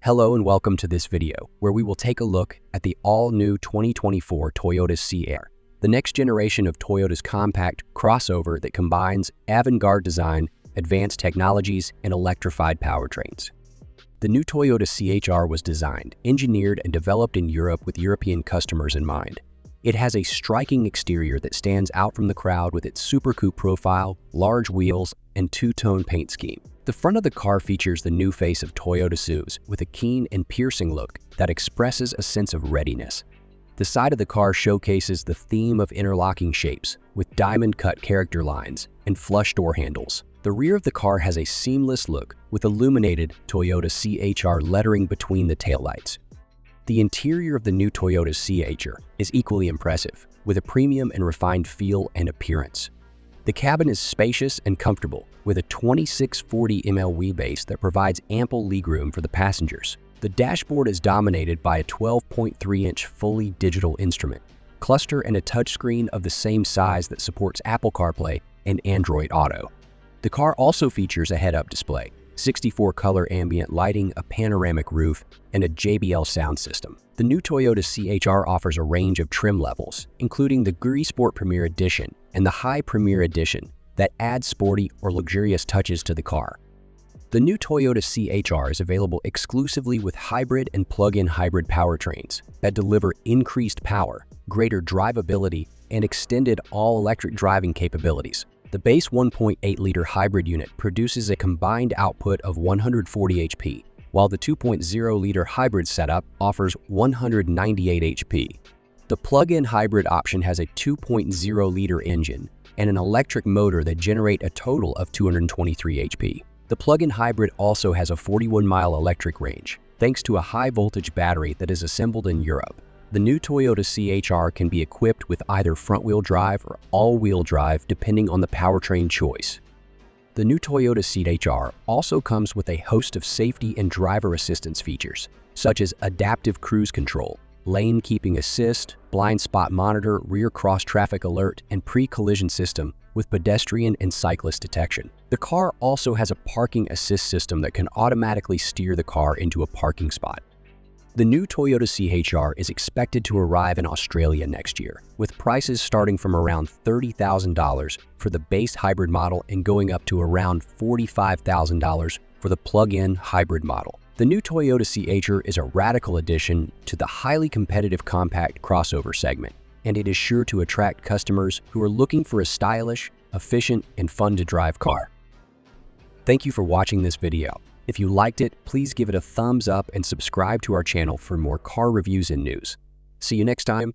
Hello and welcome to this video, where we will take a look at the all-new 2024 Toyota Sea-Air, the next generation of Toyota's compact crossover that combines avant-garde design, advanced technologies, and electrified powertrains. The new Toyota C-HR was designed, engineered, and developed in Europe with European customers in mind. It has a striking exterior that stands out from the crowd with its super coupe profile, large wheels, and two-tone paint scheme. The front of the car features the new face of Toyota Suze with a keen and piercing look that expresses a sense of readiness. The side of the car showcases the theme of interlocking shapes with diamond-cut character lines and flush door handles. The rear of the car has a seamless look with illuminated Toyota C-HR lettering between the taillights. The interior of the new Toyota C-HR is equally impressive, with a premium and refined feel and appearance. The cabin is spacious and comfortable, with a 2640 mm wheelbase that provides ample legroom for the passengers. The dashboard is dominated by a 12.3-inch fully digital instrument cluster and a touchscreen of the same size that supports Apple CarPlay and Android Auto. The car also features a head-up display, 64-color ambient lighting, a panoramic roof, and a JBL sound system. The new Toyota C-HR offers a range of trim levels, including the Gris Sport Premier Edition and the High Premier Edition, that add sporty or luxurious touches to the car. The new Toyota C-HR is available exclusively with hybrid and plug-in hybrid powertrains that deliver increased power, greater drivability, and extended all-electric driving capabilities. The base 1.8-liter hybrid unit produces a combined output of 140 HP, while the 2.0-liter hybrid setup offers 198 HP. The plug-in hybrid option has a 2.0-liter engine and an electric motor that generate a total of 223 HP. The plug-in hybrid also has a 41-mile electric range, thanks to a high-voltage battery that is assembled in Europe. The new Toyota C-HR can be equipped with either front-wheel drive or all-wheel drive depending on the powertrain choice. The new Toyota C-HR also comes with a host of safety and driver assistance features, such as adaptive cruise control, lane keeping assist, blind spot monitor, rear cross-traffic alert, and pre-collision system with pedestrian and cyclist detection. The car also has a parking assist system that can automatically steer the car into a parking spot. The new Toyota C-HR is expected to arrive in Australia next year, with prices starting from around $30,000 for the base hybrid model and going up to around $45,000 for the plug-in hybrid model. The new Toyota C-HR is a radical addition to the highly competitive compact crossover segment, and it is sure to attract customers who are looking for a stylish, efficient, and fun-to-drive car. Thank you for watching this video. If you liked it, please give it a thumbs up and subscribe to our channel for more car reviews and news. See you next time.